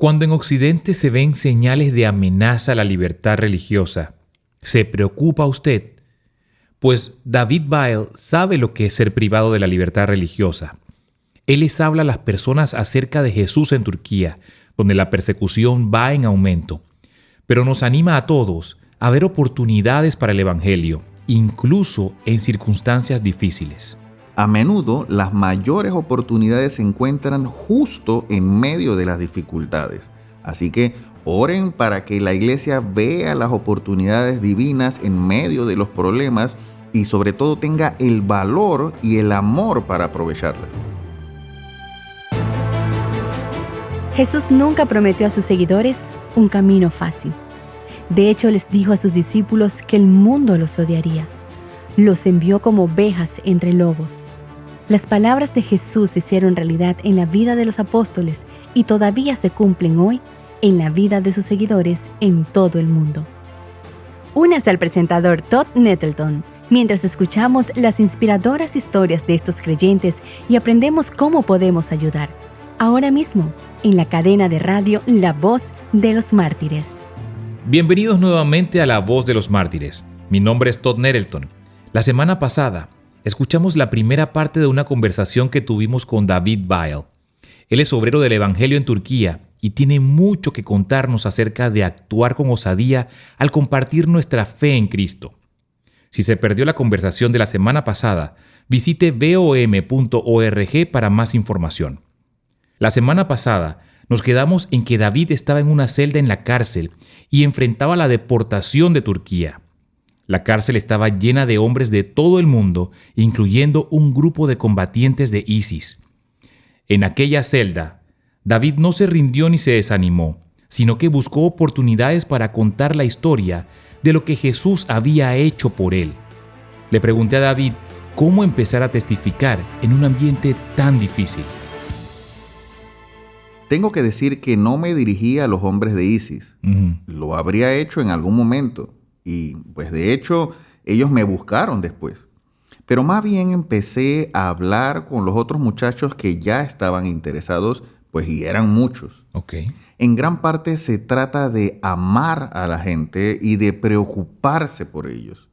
Cuando en Occidente se ven señales de amenaza a la libertad religiosa, ¿se preocupa usted? Pues David Weil sabe lo que es ser privado de la libertad religiosa. Él les habla a las personas acerca de Jesús en Turquía, donde la persecución va en aumento. Pero nos anima a todos a ver oportunidades para el Evangelio, incluso en circunstancias difíciles. A menudo, las mayores oportunidades se encuentran justo en medio de las dificultades. Así que oren para que la iglesia vea las oportunidades divinas en medio de los problemas y sobre todo tenga el valor y el amor para aprovecharlas. Jesús nunca prometió a sus seguidores un camino fácil. De hecho, les dijo a sus discípulos que el mundo los odiaría. Los envió como ovejas entre lobos. Las palabras de Jesús se hicieron realidad en la vida de los apóstoles y todavía se cumplen hoy en la vida de sus seguidores en todo el mundo. Únase al presentador Todd Nettleton mientras escuchamos las inspiradoras historias de estos creyentes y aprendemos cómo podemos ayudar. Ahora mismo, en la cadena de radio La Voz de los Mártires. Bienvenidos nuevamente a La Voz de los Mártires. Mi nombre es Todd Nettleton. La semana pasada, escuchamos la primera parte de una conversación que tuvimos con David Weil. Él es obrero del Evangelio en Turquía y tiene mucho que contarnos acerca de actuar con osadía al compartir nuestra fe en Cristo. Si se perdió la conversación de la semana pasada, visite vom.org para más información. La semana pasada nos quedamos en que David estaba en una celda en la cárcel y enfrentaba la deportación de Turquía. La cárcel estaba llena de hombres de todo el mundo, incluyendo un grupo de combatientes de ISIS. En aquella celda, David no se rindió ni se desanimó, sino que buscó oportunidades para contar la historia de lo que Jesús había hecho por él. Le pregunté a David cómo empezar a testificar en un ambiente tan difícil. Tengo que decir que no me dirigía a los hombres de ISIS. Lo habría hecho en algún momento. Y pues de hecho, ellos me buscaron después. Pero más bien empecé a hablar con los otros muchachos que ya estaban interesados, pues y eran muchos. Okay. En gran parte se trata de amar a la gente y de preocuparse por ellos.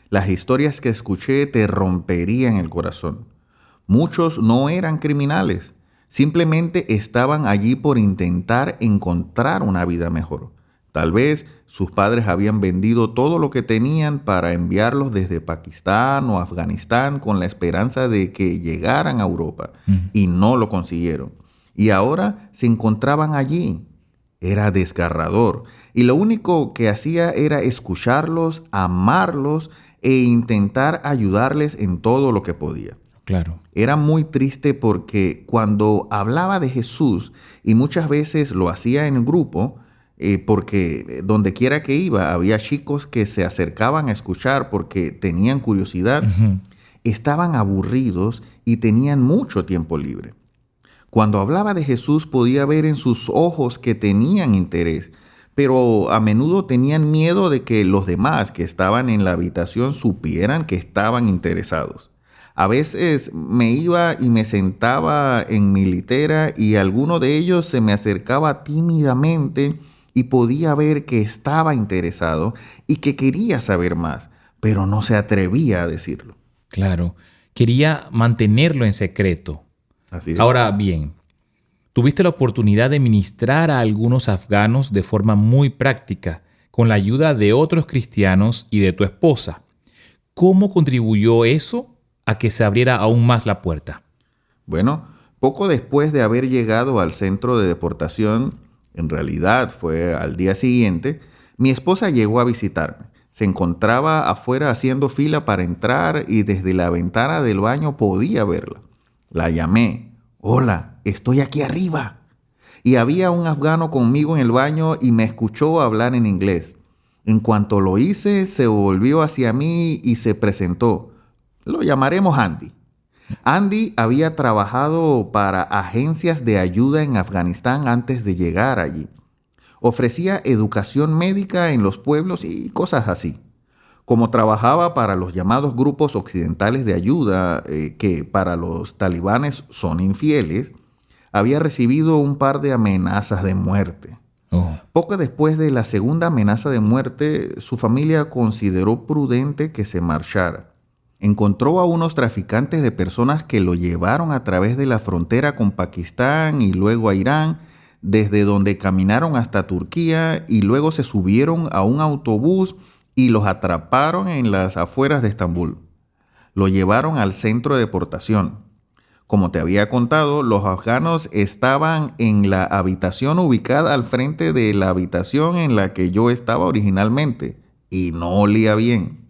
Las historias que escuché te romperían el corazón. Muchos no eran criminales. Simplemente estaban allí por intentar encontrar una vida mejor. Tal vez sus padres habían vendido todo lo que tenían para enviarlos desde Pakistán o Afganistán con la esperanza de que llegaran a Europa y no lo consiguieron. Y ahora se encontraban allí. Era desgarrador. Y lo único que hacía era escucharlos, amarlos e intentar ayudarles en todo lo que podía. Claro. Era muy triste porque cuando hablaba de Jesús, y muchas veces lo hacía en grupo, porque donde quiera que iba había chicos que se acercaban a escuchar porque tenían curiosidad, estaban aburridos y tenían mucho tiempo libre. Cuando hablaba de Jesús podía ver en sus ojos que tenían interés, pero a menudo tenían miedo de que los demás que estaban en la habitación supieran que estaban interesados. A veces me iba y me sentaba en mi litera y alguno de ellos se me acercaba tímidamente y podía ver que estaba interesado y que quería saber más, pero no se atrevía a decirlo. Claro, quería mantenerlo en secreto. Así es. Ahora bien, tuviste la oportunidad de ministrar a algunos afganos de forma muy práctica, con la ayuda de otros cristianos y de tu esposa. ¿Cómo contribuyó eso a que se abriera aún más la puerta? Bueno, poco después de haber llegado al centro de deportación, en realidad fue al día siguiente, mi esposa llegó a visitarme. Se encontraba afuera haciendo fila para entrar y desde la ventana del baño podía verla. La llamé. Hola, estoy aquí arriba. Y había un afgano conmigo en el baño y me escuchó hablar en inglés. En cuanto lo hice, se volvió hacia mí y se presentó. Lo llamaremos Andy. Andy había trabajado para agencias de ayuda en Afganistán antes de llegar allí. Ofrecía educación médica en los pueblos y cosas así. Como trabajaba para los llamados grupos occidentales de ayuda, que para los talibanes son infieles, había recibido un par de amenazas de muerte. Poco después de la segunda amenaza de muerte, su familia consideró prudente que se marchara. Encontró a unos traficantes de personas que lo llevaron a través de la frontera con Pakistán y luego a Irán, desde donde caminaron hasta Turquía y luego se subieron a un autobús y los atraparon en las afueras de Estambul. Lo llevaron al centro de deportación. Como te había contado, los afganos estaban en la habitación ubicada al frente de la habitación en la que yo estaba originalmente y no olía bien.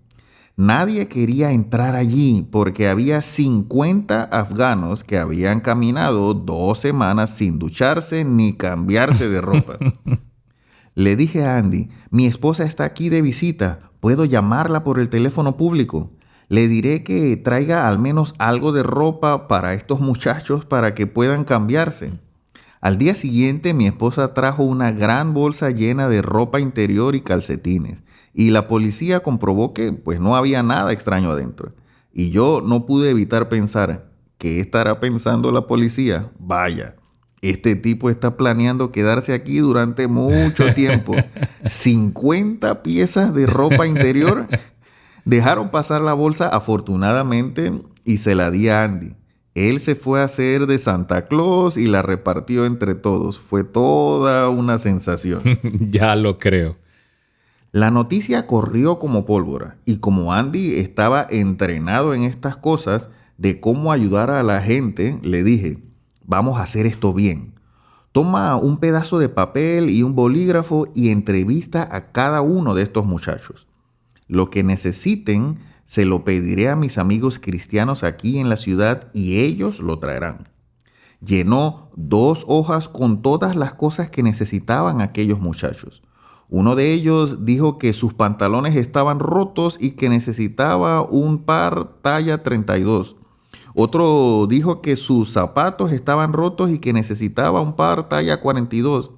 Nadie quería entrar allí porque había 50 afganos que habían caminado 2 semanas sin ducharse ni cambiarse de ropa. Le dije a Andy, mi esposa está aquí de visita, ¿puedo llamarla por el teléfono público? Le diré que traiga al menos algo de ropa para estos muchachos para que puedan cambiarse. Al día siguiente, mi esposa trajo una gran bolsa llena de ropa interior y calcetines. Y la policía comprobó que pues, no había nada extraño adentro. Y yo no pude evitar pensar, ¿qué estará pensando la policía? Vaya, este tipo está planeando quedarse aquí durante mucho tiempo. 50 piezas de ropa interior. Dejaron pasar la bolsa afortunadamente y se la di a Andy. Él se fue a hacer de Santa Claus y la repartió entre todos. Fue toda una sensación. Ya lo creo. La noticia corrió como pólvora y como Andy estaba entrenado en estas cosas de cómo ayudar a la gente, le dije, vamos a hacer esto bien. Toma un pedazo de papel y un bolígrafo y entrevista a cada uno de estos muchachos. Lo que necesiten, se lo pediré a mis amigos cristianos aquí en la ciudad y ellos lo traerán. Llenó 2 hojas con todas las cosas que necesitaban aquellos muchachos. Uno de ellos dijo que sus pantalones estaban rotos y que necesitaba un par talla 32. Otro dijo que sus zapatos estaban rotos y que necesitaba un par talla 42.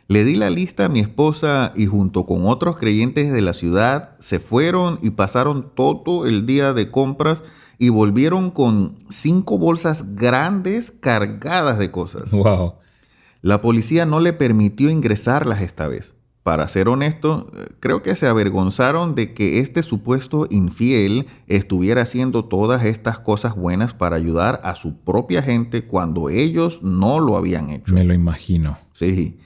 Le di la lista a mi esposa y junto con otros creyentes de la ciudad se fueron y pasaron todo el día de compras y volvieron con 5 bolsas grandes cargadas de cosas. Wow. La policía no le permitió ingresarlas esta vez. Para ser honesto, creo que se avergonzaron de que este supuesto infiel estuviera haciendo todas estas cosas buenas para ayudar a su propia gente cuando ellos no lo habían hecho. Me lo imagino. Sí.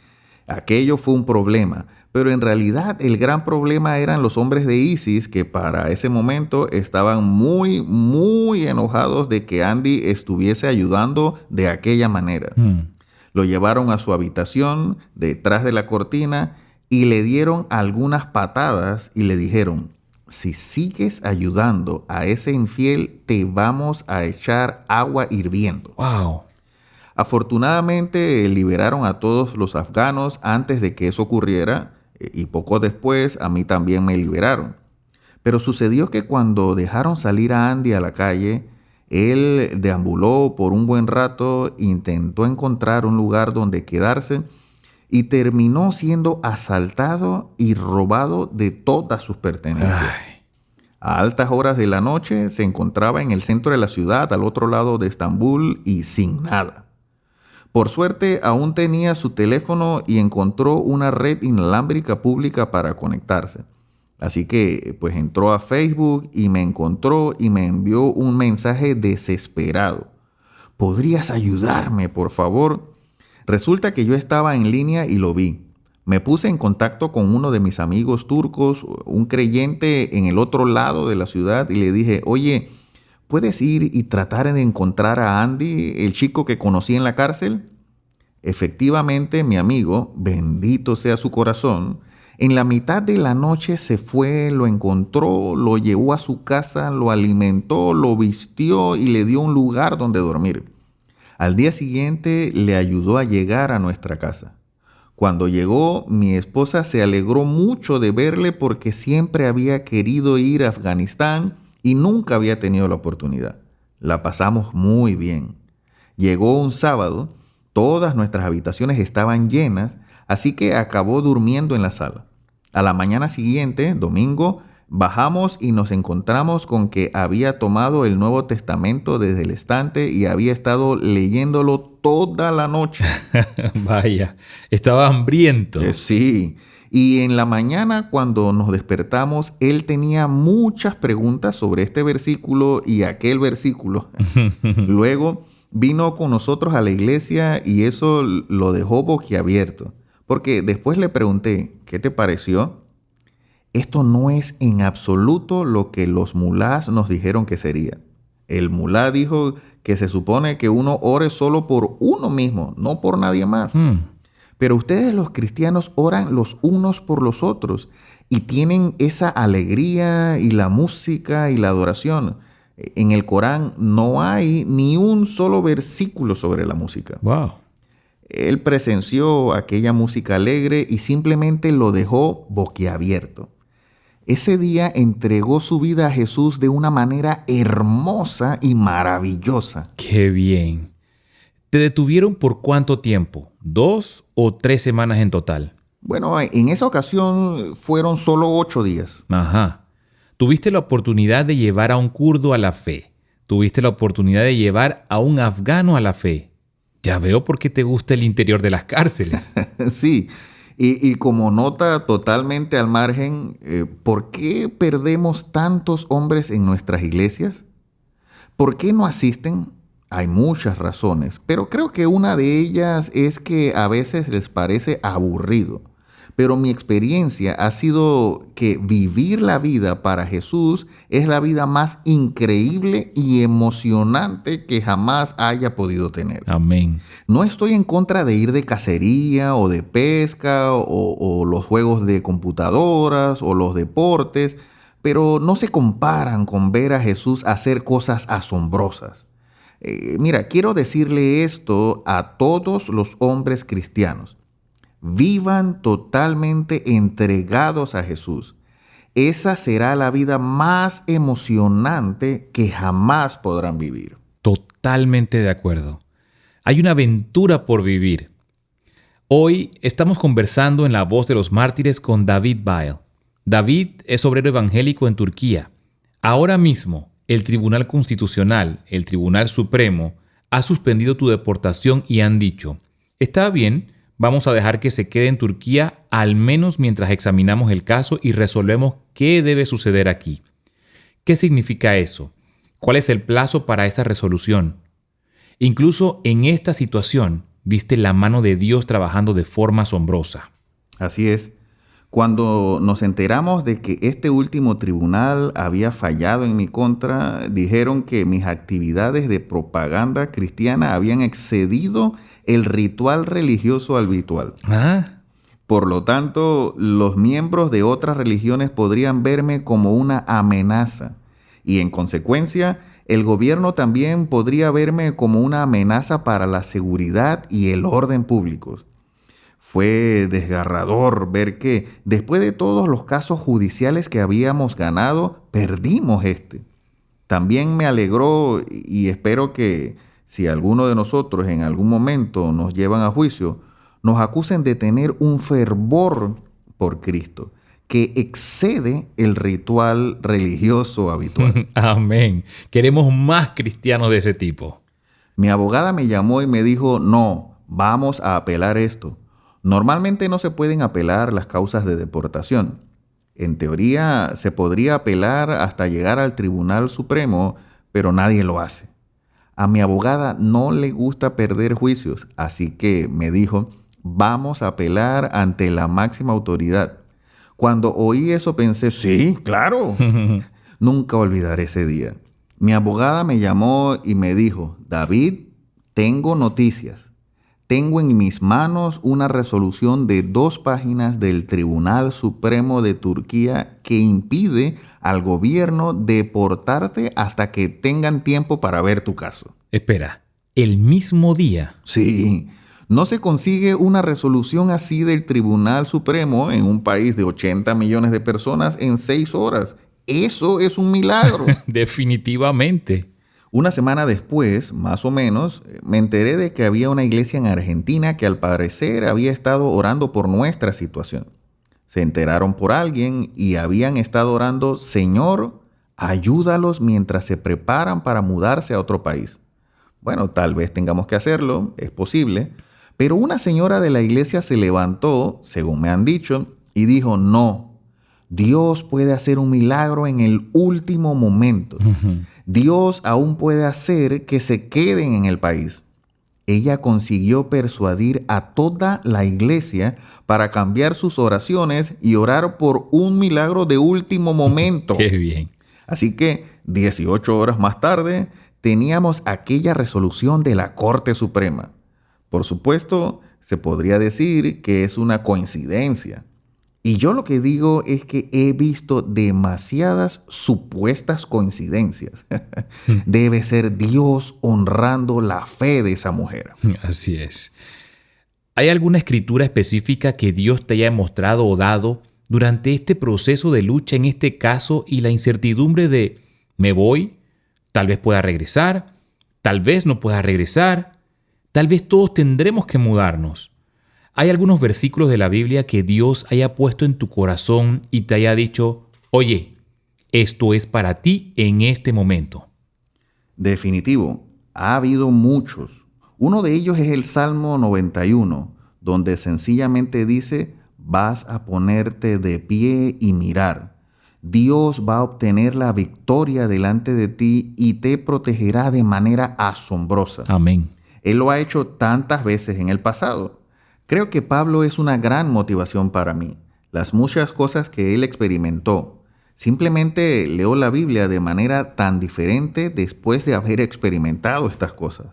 Aquello fue un problema, pero en realidad el gran problema eran los hombres de ISIS que para ese momento estaban muy, muy enojados de que Andy estuviese ayudando de aquella manera. Lo llevaron a su habitación, detrás de la cortina, y le dieron algunas patadas y le dijeron, si sigues ayudando a ese infiel, te vamos a echar agua hirviendo. Wow. Afortunadamente liberaron a todos los afganos antes de que eso ocurriera y poco después a mí también me liberaron. Pero sucedió que cuando dejaron salir a Andy a la calle, él deambuló por un buen rato, intentó encontrar un lugar donde quedarse y terminó siendo asaltado y robado de todas sus pertenencias. A altas horas de la noche se encontraba en el centro de la ciudad, al otro lado de Estambul y sin nada. Por suerte, aún tenía su teléfono y encontró una red inalámbrica pública para conectarse. Así que, pues entró a Facebook y me encontró y me envió un mensaje desesperado. ¿Podrías ayudarme, por favor? Resulta que yo estaba en línea y lo vi. Me puse en contacto con uno de mis amigos turcos, un creyente en el otro lado de la ciudad, y le dije, oye, ¿puedes ir y tratar de encontrar a Andy, el chico que conocí en la cárcel? Efectivamente, mi amigo, bendito sea su corazón, en la mitad de la noche se fue, lo encontró, lo llevó a su casa, lo alimentó, lo vistió y le dio un lugar donde dormir. Al día siguiente le ayudó a llegar a nuestra casa. Cuando llegó, mi esposa se alegró mucho de verle porque siempre había querido ir a Afganistán y nunca había tenido la oportunidad. La pasamos muy bien. Llegó un sábado, todas nuestras habitaciones estaban llenas, así que acabó durmiendo en la sala. A la mañana siguiente, domingo, Bajamos y nos encontramos con que había tomado el Nuevo Testamento desde el estante y había estado leyéndolo toda la noche. Vaya, estaba hambriento. Sí. Y en la mañana, cuando nos despertamos, él tenía muchas preguntas sobre este versículo y aquel versículo. Luego vino con nosotros a la iglesia y eso lo dejó boquiabierto. Porque después le pregunté, ¿qué te pareció? Esto no es en absoluto lo que los mulás nos dijeron que sería. El mulá dijo que se supone que uno ore solo por uno mismo, no por nadie más. Pero ustedes los cristianos oran los unos por los otros y tienen esa alegría y la música y la adoración. En el Corán no hay ni un solo versículo sobre la música. Wow. Él presenció aquella música alegre y simplemente lo dejó boquiabierto. Ese día entregó su vida a Jesús de una manera hermosa y maravillosa. ¡Qué bien! ¿Te detuvieron por cuánto tiempo? ¿2 o 3 semanas en total? Bueno, en esa ocasión fueron solo 8 días. Ajá. Tuviste la oportunidad de llevar a un kurdo a la fe. Tuviste la oportunidad de llevar a un afgano a la fe. Ya veo por qué te gusta el interior de las cárceles. Sí. Y como nota totalmente al margen, ¿por qué perdemos tantos hombres en nuestras iglesias? ¿Por qué no asisten? Hay muchas razones, pero creo que una de ellas es que a veces les parece aburrido. Pero mi experiencia ha sido que vivir la vida para Jesús es la vida más increíble y emocionante que jamás haya podido tener. Amén. No estoy en contra de ir de cacería o de pesca o los juegos de computadoras o los deportes, pero no se comparan con ver a Jesús hacer cosas asombrosas. Mira, quiero decirle esto a todos los hombres cristianos. Vivan totalmente entregados a Jesús. Esa será la vida más emocionante que jamás podrán vivir. Totalmente de acuerdo. Hay una aventura por vivir. Hoy estamos conversando en La Voz de los Mártires con David Bile. David es obrero evangélico en Turquía. Ahora mismo, el Tribunal Constitucional, el Tribunal Supremo, ha suspendido tu deportación y han dicho, está bien, vamos a dejar que se quede en Turquía al menos mientras examinamos el caso y resolvemos qué debe suceder aquí. ¿Qué significa eso? ¿Cuál es el plazo para esa resolución? Incluso en esta situación, viste la mano de Dios trabajando de forma asombrosa. Así es. Cuando nos enteramos de que este último tribunal había fallado en mi contra, dijeron que mis actividades de propaganda cristiana habían excedido el ritual religioso habitual. Por lo tanto, los miembros de otras religiones podrían verme como una amenaza y, en consecuencia, el gobierno también podría verme como una amenaza para la seguridad y el orden públicos. Fue desgarrador ver que, después de todos los casos judiciales que habíamos ganado, perdimos este. También me alegró y espero que, si alguno de nosotros en algún momento nos llevan a juicio, nos acusen de tener un fervor por Cristo que excede el ritual religioso habitual. Amén. Queremos más cristianos de ese tipo. Mi abogada me llamó y me dijo, no, vamos a apelar esto. Normalmente no se pueden apelar las causas de deportación. En teoría se podría apelar hasta llegar al Tribunal Supremo, pero nadie lo hace. A mi abogada no le gusta perder juicios, así que me dijo, vamos a apelar ante la máxima autoridad. Cuando oí eso pensé, sí, claro. Nunca olvidaré ese día. Mi abogada me llamó y me dijo, David, tengo noticias. Tengo en mis manos una resolución de 2 páginas del Tribunal Supremo de Turquía que impide al gobierno deportarte hasta que tengan tiempo para ver tu caso. Espera, ¿el mismo día? Sí, no se consigue una resolución así del Tribunal Supremo en un país de 80 millones de personas en 6 horas. Eso es un milagro. Definitivamente. Una semana después, más o menos, me enteré de que había una iglesia en Argentina que al parecer había estado orando por nuestra situación. Se enteraron por alguien y habían estado orando: Señor, ayúdalos mientras se preparan para mudarse a otro país. Bueno, tal vez tengamos que hacerlo, es posible, pero una señora de la iglesia se levantó, según me han dicho, y dijo: no, Dios puede hacer un milagro en el último momento. Dios aún puede hacer que se queden en el país. Ella consiguió persuadir a toda la iglesia para cambiar sus oraciones y orar por un milagro de último momento. Qué bien. Así que 18 horas más tarde teníamos aquella resolución de la Corte Suprema. Por supuesto, se podría decir que es una coincidencia. Y yo lo que digo es que he visto demasiadas supuestas coincidencias. Debe ser Dios honrando la fe de esa mujer. Así es. ¿Hay alguna escritura específica que Dios te haya mostrado o dado durante este proceso de lucha, en este caso, y la incertidumbre de me voy, tal vez pueda regresar, tal vez no pueda regresar, tal vez todos tendremos que mudarnos? ¿Hay algunos versículos de la Biblia que Dios haya puesto en tu corazón y te haya dicho: oye, esto es para ti en este momento? Definitivo, ha habido muchos. Uno de ellos es el Salmo 91, donde sencillamente dice: vas a ponerte de pie y mirar. Dios va a obtener la victoria delante de ti y te protegerá de manera asombrosa. Amén. Él lo ha hecho tantas veces en el pasado. Creo que Pablo es una gran motivación para mí. Las muchas cosas que él experimentó. Simplemente leo la Biblia de manera tan diferente después de haber experimentado estas cosas.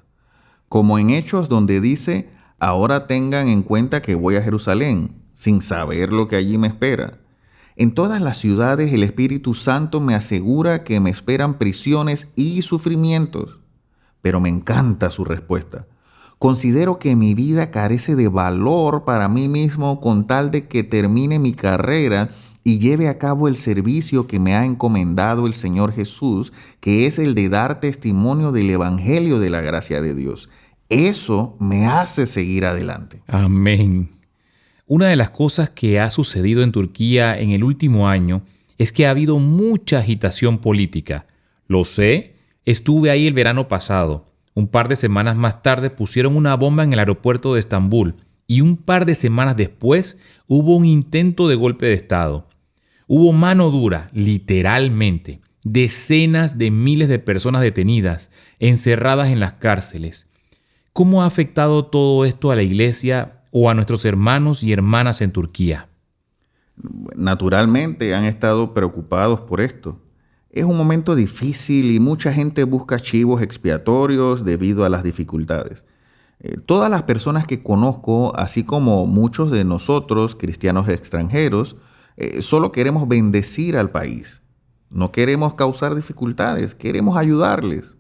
Como en Hechos, donde dice: ahora tengan en cuenta que voy a Jerusalén, sin saber lo que allí me espera. En todas las ciudades el Espíritu Santo me asegura que me esperan prisiones y sufrimientos. Pero me encanta su respuesta. Considero que mi vida carece de valor para mí mismo con tal de que termine mi carrera y lleve a cabo el servicio que me ha encomendado el Señor Jesús, que es el de dar testimonio del Evangelio de la gracia de Dios. Eso me hace seguir adelante. Amén. Una de las cosas que ha sucedido en Turquía en el último año es que ha habido mucha agitación política. Lo sé, estuve ahí el verano pasado. Un par de semanas más tarde pusieron una bomba en el aeropuerto de Estambul y un par de semanas después hubo un intento de golpe de Estado. Hubo mano dura, literalmente. Decenas de miles de personas detenidas, encerradas en las cárceles. ¿Cómo ha afectado todo esto a la iglesia o a nuestros hermanos y hermanas en Turquía? Naturalmente han estado preocupados por esto. Es un momento difícil y mucha gente busca chivos expiatorios debido a las dificultades. Todas las personas que conozco, así como muchos de nosotros, cristianos extranjeros, solo queremos bendecir al país. No queremos causar dificultades, queremos ayudarles.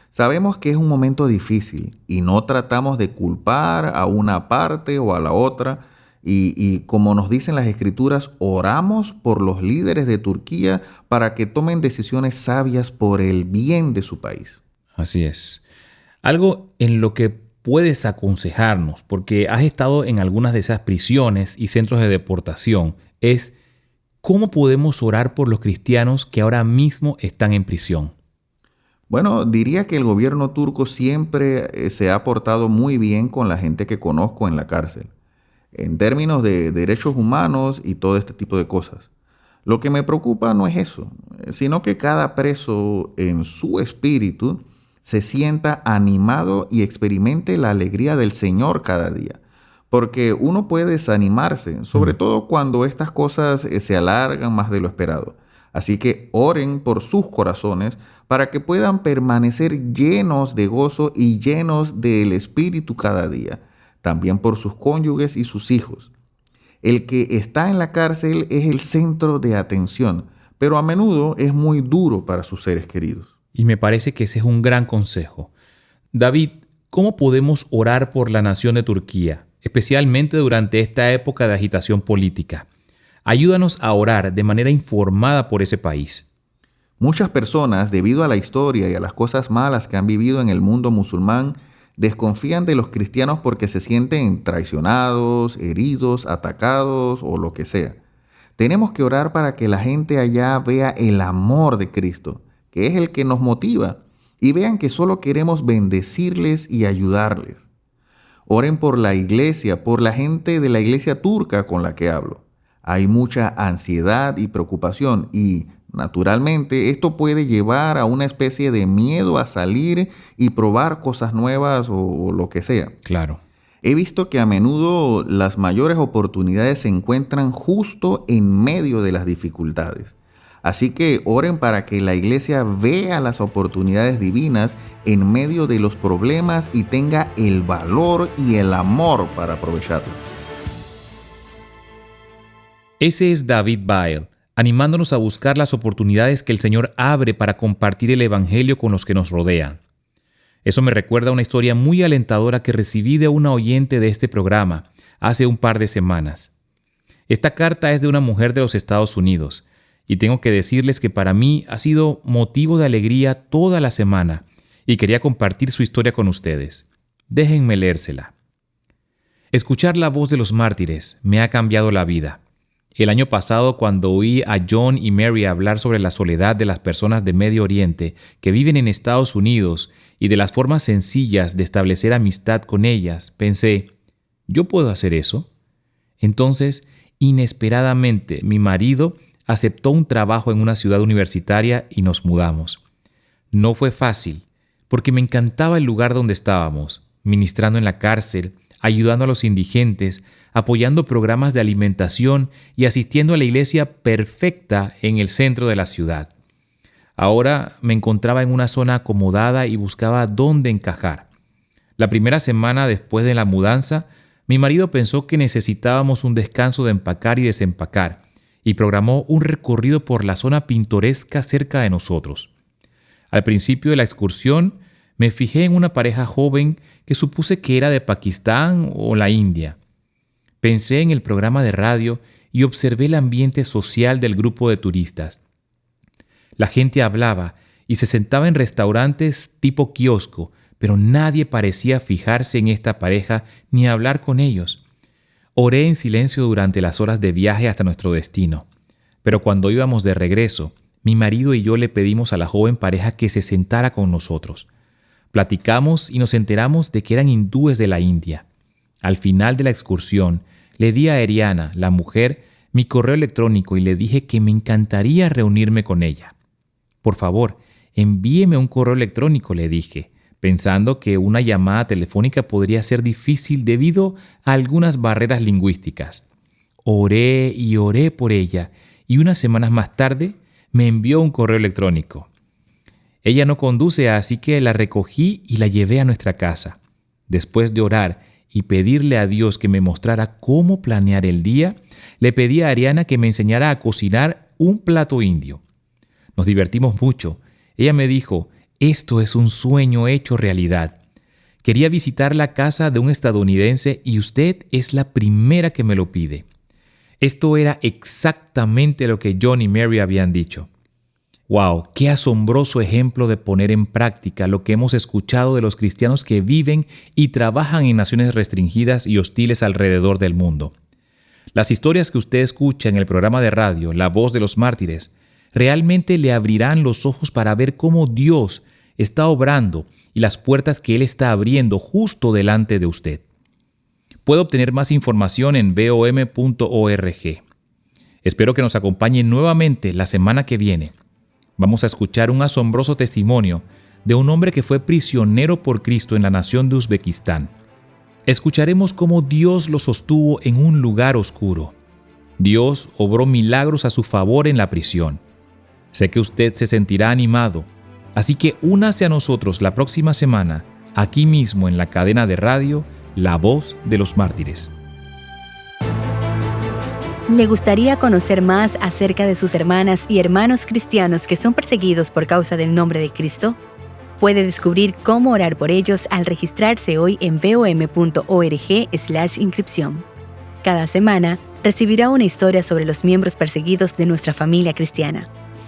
Sabemos que es un momento difícil y no tratamos de culpar a una parte o a la otra. Y como nos dicen las Escrituras, oramos por los líderes de Turquía para que tomen decisiones sabias por el bien de su país. Así es. Algo en lo que puedes aconsejarnos, porque has estado en algunas de esas prisiones y centros de deportación, es ¿cómo podemos orar por los cristianos que ahora mismo están en prisión? Bueno, diría que el gobierno turco siempre se ha portado muy bien con la gente que conozco en la cárcel, en términos de derechos humanos y todo este tipo de cosas. Lo que me preocupa no es eso, sino que cada preso en su espíritu se sienta animado y experimente la alegría del Señor cada día. Porque uno puede desanimarse, sobre todo cuando estas cosas se alargan más de lo esperado. Así que oren por sus corazones para que puedan permanecer llenos de gozo y llenos del Espíritu cada día. También por sus cónyuges y sus hijos. El que está en la cárcel es el centro de atención, pero a menudo es muy duro para sus seres queridos. Y me parece que ese es un gran consejo. David, ¿cómo podemos orar por la nación de Turquía, especialmente durante esta época de agitación política? Ayúdanos a orar de manera informada por ese país. Muchas personas, debido a la historia y a las cosas malas que han vivido en el mundo musulmán, desconfían de los cristianos porque se sienten traicionados, heridos, atacados o lo que sea. Tenemos que orar para que la gente allá vea el amor de Cristo, que es el que nos motiva, y vean que solo queremos bendecirles y ayudarles. Oren por la iglesia, por la gente de la iglesia turca con la que hablo. Hay mucha ansiedad y preocupación y, naturalmente, esto puede llevar a una especie de miedo a salir y probar cosas nuevas o lo que sea. Claro. He visto que a menudo las mayores oportunidades se encuentran justo en medio de las dificultades. Así que oren para que la iglesia vea las oportunidades divinas en medio de los problemas y tenga el valor y el amor para aprovecharlas. Ese es David Bile, animándonos a buscar las oportunidades que el Señor abre para compartir el Evangelio con los que nos rodean. Eso me recuerda a una historia muy alentadora que recibí de una oyente de este programa hace un par de semanas. Esta carta es de una mujer de los Estados Unidos, y tengo que decirles que para mí ha sido motivo de alegría toda la semana, y quería compartir su historia con ustedes. Déjenme leérsela. Escuchar la voz de los mártires me ha cambiado la vida. El año pasado, cuando oí a John y Mary hablar sobre la soledad de las personas de Medio Oriente que viven en Estados Unidos y de las formas sencillas de establecer amistad con ellas, pensé, ¿yo puedo hacer eso? Entonces, inesperadamente, mi marido aceptó un trabajo en una ciudad universitaria y nos mudamos. No fue fácil, porque me encantaba el lugar donde estábamos, ministrando en la cárcel, ayudando a los indigentes, apoyando programas de alimentación y asistiendo a la iglesia perfecta en el centro de la ciudad. Ahora me encontraba en una zona acomodada y buscaba dónde encajar. La primera semana después de la mudanza, mi marido pensó que necesitábamos un descanso de empacar y desempacar y programó un recorrido por la zona pintoresca cerca de nosotros. Al principio de la excursión, me fijé en una pareja joven que supuse que era de Pakistán o la India. Pensé en el programa de radio y observé el ambiente social del grupo de turistas. La gente hablaba y se sentaba en restaurantes tipo kiosco, pero nadie parecía fijarse en esta pareja ni hablar con ellos. Oré en silencio durante las horas de viaje hasta nuestro destino, pero cuando íbamos de regreso, mi marido y yo le pedimos a la joven pareja que se sentara con nosotros. Platicamos y nos enteramos de que eran hindúes de la India. Al final de la excursión, le di a Eriana, la mujer, mi correo electrónico y le dije que me encantaría reunirme con ella. Por favor, envíeme un correo electrónico, le dije, pensando que una llamada telefónica podría ser difícil debido a algunas barreras lingüísticas. Oré y oré por ella y unas semanas más tarde me envió un correo electrónico. Ella no conduce, así que la recogí y la llevé a nuestra casa. Después de orar y pedirle a Dios que me mostrara cómo planear el día, le pedí a Ariana que me enseñara a cocinar un plato indio. Nos divertimos mucho. Ella me dijo, esto es un sueño hecho realidad. Quería visitar la casa de un estadounidense y usted es la primera que me lo pide. Esto era exactamente lo que John y Mary habían dicho. ¡Wow! ¡Qué asombroso ejemplo de poner en práctica lo que hemos escuchado de los cristianos que viven y trabajan en naciones restringidas y hostiles alrededor del mundo! Las historias que usted escucha en el programa de radio La Voz de los Mártires realmente le abrirán los ojos para ver cómo Dios está obrando y las puertas que Él está abriendo justo delante de usted. Puede obtener más información en vom.org. Espero que nos acompañe nuevamente la semana que viene. Vamos a escuchar un asombroso testimonio de un hombre que fue prisionero por Cristo en la nación de Uzbekistán. Escucharemos cómo Dios lo sostuvo en un lugar oscuro. Dios obró milagros a su favor en la prisión. Sé que usted se sentirá animado, así que únase a nosotros la próxima semana, aquí mismo en la cadena de radio La Voz de los Mártires. ¿Le gustaría conocer más acerca de sus hermanas y hermanos cristianos que son perseguidos por causa del nombre de Cristo? Puede descubrir cómo orar por ellos al registrarse hoy en vom.org/inscripción. Cada semana recibirá una historia sobre los miembros perseguidos de nuestra familia cristiana,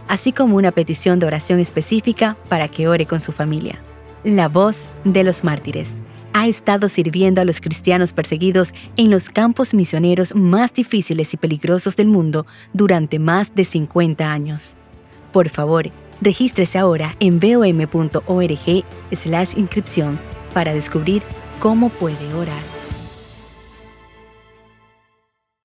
así como una petición de oración específica para que ore con su familia. La Voz de los Mártires, ha estado sirviendo a los cristianos perseguidos en los campos misioneros más difíciles y peligrosos del mundo durante más de 50 años. Por favor, regístrese ahora en vom.org/inscripción para descubrir cómo puede orar.